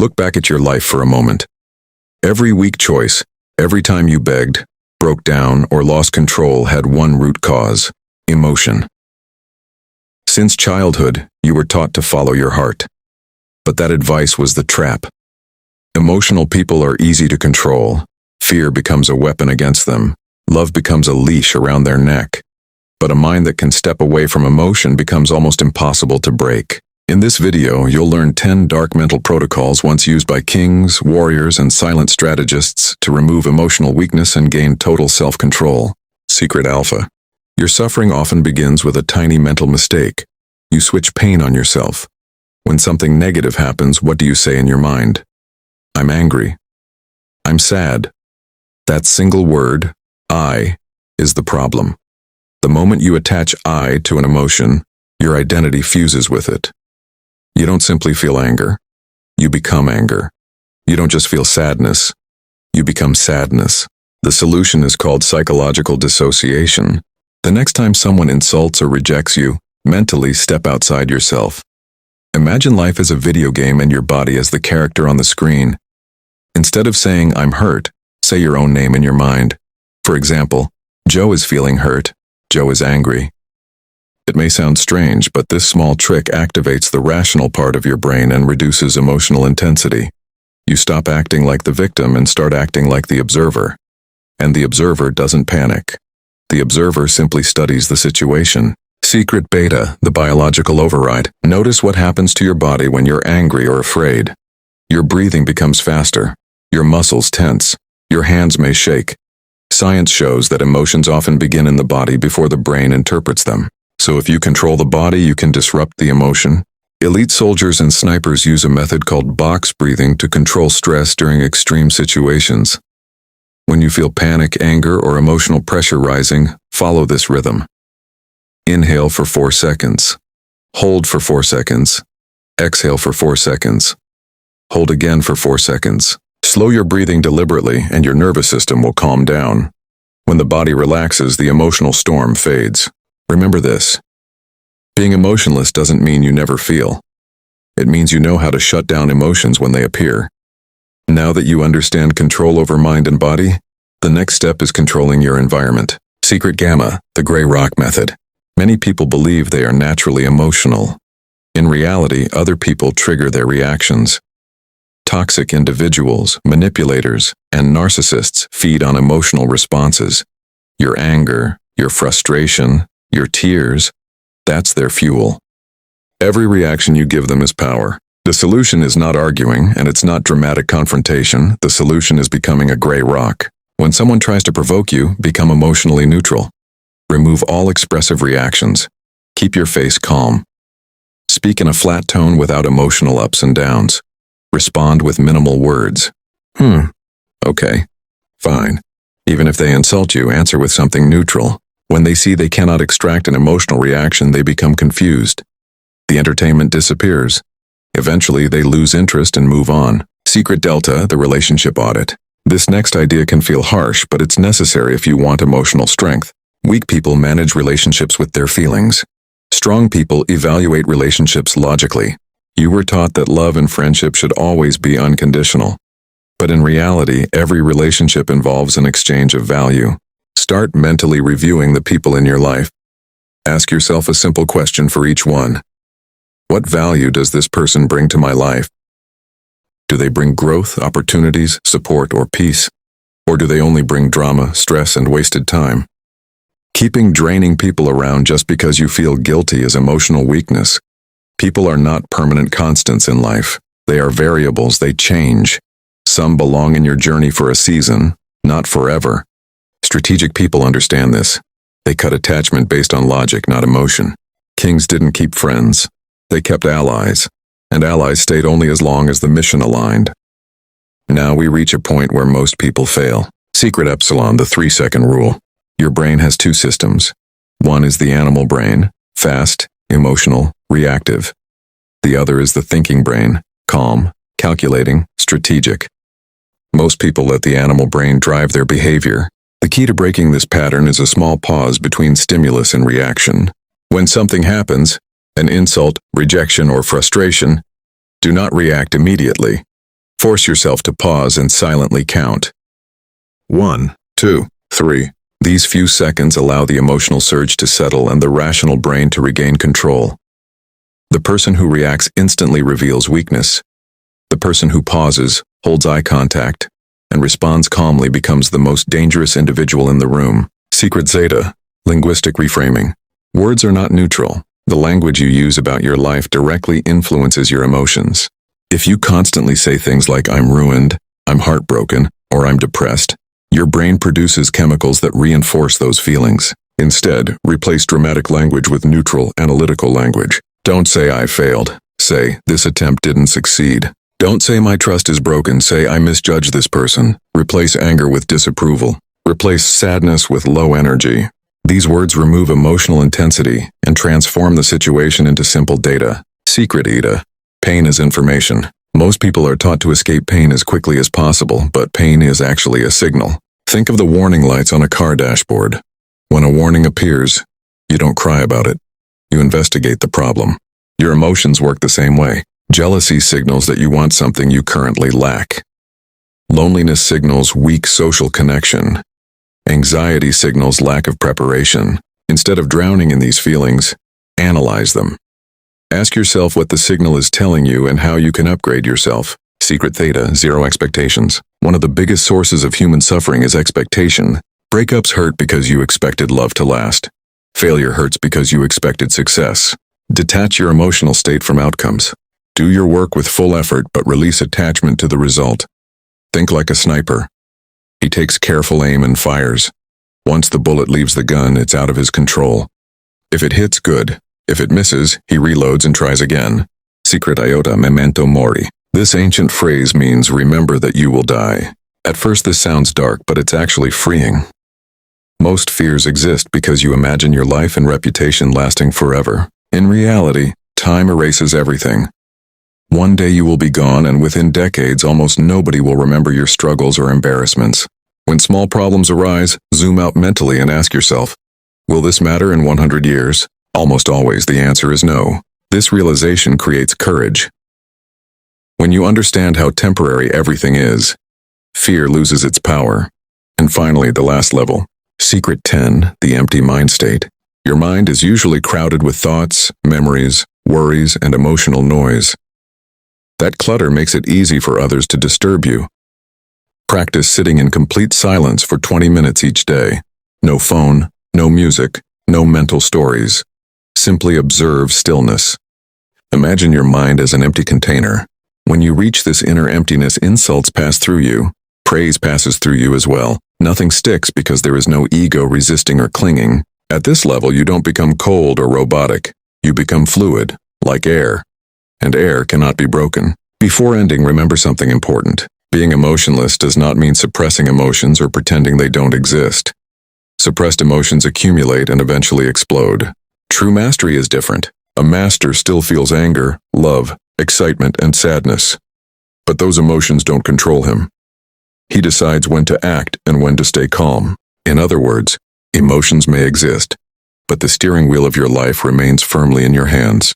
Look back at your life for a moment. Every weak choice, every time you begged, broke down, or lost control had one root cause: emotion. Since childhood, you were taught to follow your heart. But that advice was the trap. Emotional people are easy to control. Fear becomes a weapon against them. Love becomes a leash around their neck. But a mind that can step away from emotion becomes almost impossible to break. In this video, you'll learn 10 dark mental protocols once used by kings, warriors, and silent strategists to remove emotional weakness and gain total self-control. Secret Alpha. Your suffering often begins with a tiny mental mistake. You switch pain on yourself. When something negative happens, what do you say in your mind? I'm angry. I'm sad. That single word, I, is the problem. The moment you attach I to an emotion, your identity fuses with it. You don't simply feel anger. You become anger. You don't just feel sadness. You become sadness. The solution is called psychological dissociation. The next time someone insults or rejects you, mentally step outside yourself. Imagine life as a video game and your body as the character on the screen. Instead of saying, I'm hurt, say your own name in your mind. For example, Joe is feeling hurt. Joe is angry. It may sound strange, but this small trick activates the rational part of your brain and reduces emotional intensity. You stop acting like the victim and start acting like the observer. And the observer doesn't panic. The observer simply studies the situation. Secret Beta, the biological override. Notice what happens to your body when you're angry or afraid. Your breathing becomes faster. Your muscles tense. Your hands may shake. Science shows that emotions often begin in the body before the brain interprets them. So if you control the body, you can disrupt the emotion. Elite soldiers and snipers use a method called box breathing to control stress during extreme situations. When you feel panic, anger, or emotional pressure rising, follow this rhythm. Inhale for 4 seconds. Hold for 4 seconds. Exhale for 4 seconds. Hold again for 4 seconds. Slow your breathing deliberately and your nervous system will calm down. When the body relaxes, the emotional storm fades. Remember this. Being emotionless doesn't mean you never feel. It means you know how to shut down emotions when they appear. Now that you understand control over mind and body, the next step is controlling your environment. Secret Gamma, the gray rock method. Many people believe they are naturally emotional. In reality, other people trigger their reactions. Toxic individuals, manipulators, and narcissists feed on emotional responses. Your anger, your frustration, your tears, that's their fuel. Every reaction you give them is power. The solution is not arguing, and it's not dramatic confrontation. The solution is becoming a gray rock. When someone tries to provoke you, become emotionally neutral. Remove all expressive reactions. Keep your face calm. Speak in a flat tone without emotional ups and downs. Respond with minimal words. Okay. Fine. Even if they insult you, answer with something neutral. When they see they cannot extract an emotional reaction, they become confused. The entertainment disappears. Eventually, they lose interest and move on. Secret Delta, the relationship audit. This next idea can feel harsh, but it's necessary if you want emotional strength. Weak people manage relationships with their feelings. Strong people evaluate relationships logically. You were taught that love and friendship should always be unconditional. But in reality, every relationship involves an exchange of value. Start mentally reviewing the people in your life. Ask yourself a simple question for each one. What value does this person bring to my life? Do they bring growth, opportunities, support, or peace? Or do they only bring drama, stress, and wasted time? Keeping draining people around just because you feel guilty is emotional weakness. People are not permanent constants in life. They are variables, they change. Some belong in your journey for a season, not forever. Strategic people understand this. They cut attachment based on logic, not emotion. Kings didn't keep friends. They kept allies, and allies stayed only as long as the mission aligned. Now we reach a point where most people fail. Secret Epsilon, the 3-second rule. Your brain has 2 systems. One is the animal brain, fast, emotional, reactive. The other is the thinking brain, calm, calculating, strategic. Most people let the animal brain drive their behavior. The key to breaking this pattern is a small pause between stimulus and reaction. When something happens, an insult, rejection, or frustration, do not react immediately. Force yourself to pause and silently count. 1, 2, 3. These few seconds allow the emotional surge to settle and the rational brain to regain control. The person who reacts instantly reveals weakness. The person who pauses, holds eye contact, and responds calmly becomes the most dangerous individual in the room. Secret Zeta, linguistic reframing. Words are not neutral. The language you use about your life directly influences your emotions. If you constantly say things like "I'm ruined," "I'm heartbroken," or "I'm depressed," your brain produces chemicals that reinforce those feelings. Instead, replace dramatic language with neutral, analytical language. Don't say "I failed." Say, "This attempt didn't succeed." Don't say "My trust is broken." Say, "I misjudged this person." Replace anger with disapproval. Replace sadness with low energy. These words remove emotional intensity and transform the situation into simple data. Secret Eta. Pain is information. Most people are taught to escape pain as quickly as possible, but pain is actually a signal. Think of the warning lights on a car dashboard. When a warning appears, you don't cry about it. You investigate the problem. Your emotions work the same way. Jealousy signals that you want something you currently lack. Loneliness signals weak social connection. Anxiety signals lack of preparation. Instead of drowning in these feelings, analyze them. Ask yourself what the signal is telling you and how you can upgrade yourself. Secret Theta, zero expectations. One of the biggest sources of human suffering is expectation. Breakups hurt because you expected love to last. Failure hurts because you expected success. Detach your emotional state from outcomes. Do your work with full effort but release attachment to the result. Think like a sniper. He takes careful aim and fires. Once the bullet leaves the gun, it's out of his control. If it hits, good. If it misses, he reloads and tries again. Secret Iota, memento mori. This ancient phrase means remember that you will die. At first this sounds dark, but it's actually freeing. Most fears exist because you imagine your life and reputation lasting forever. In reality, time erases everything. One day you will be gone, and within decades almost nobody will remember your struggles or embarrassments. When small problems arise, zoom out mentally and ask yourself, will this matter in 100 years? Almost always the answer is no. This realization creates courage. When you understand how temporary everything is, fear loses its power. And finally, the last level. Secret 10, the empty mind state. Your mind is usually crowded with thoughts, memories, worries, and emotional noise. That clutter makes it easy for others to disturb you. Practice sitting in complete silence for 20 minutes each day. No phone, no music, no mental stories. Simply observe stillness. Imagine your mind as an empty container. When you reach this inner emptiness, insults pass through you. Praise passes through you as well. Nothing sticks because there is no ego resisting or clinging. At this level, you don't become cold or robotic. You become fluid, like air. And air cannot be broken. Before ending, remember something important. Being emotionless does not mean suppressing emotions or pretending they don't exist. Suppressed emotions accumulate and eventually explode. True mastery is different. A master still feels anger, love, excitement, and sadness. But those emotions don't control him. He decides when to act and when to stay calm. In other words, emotions may exist, but the steering wheel of your life remains firmly in your hands.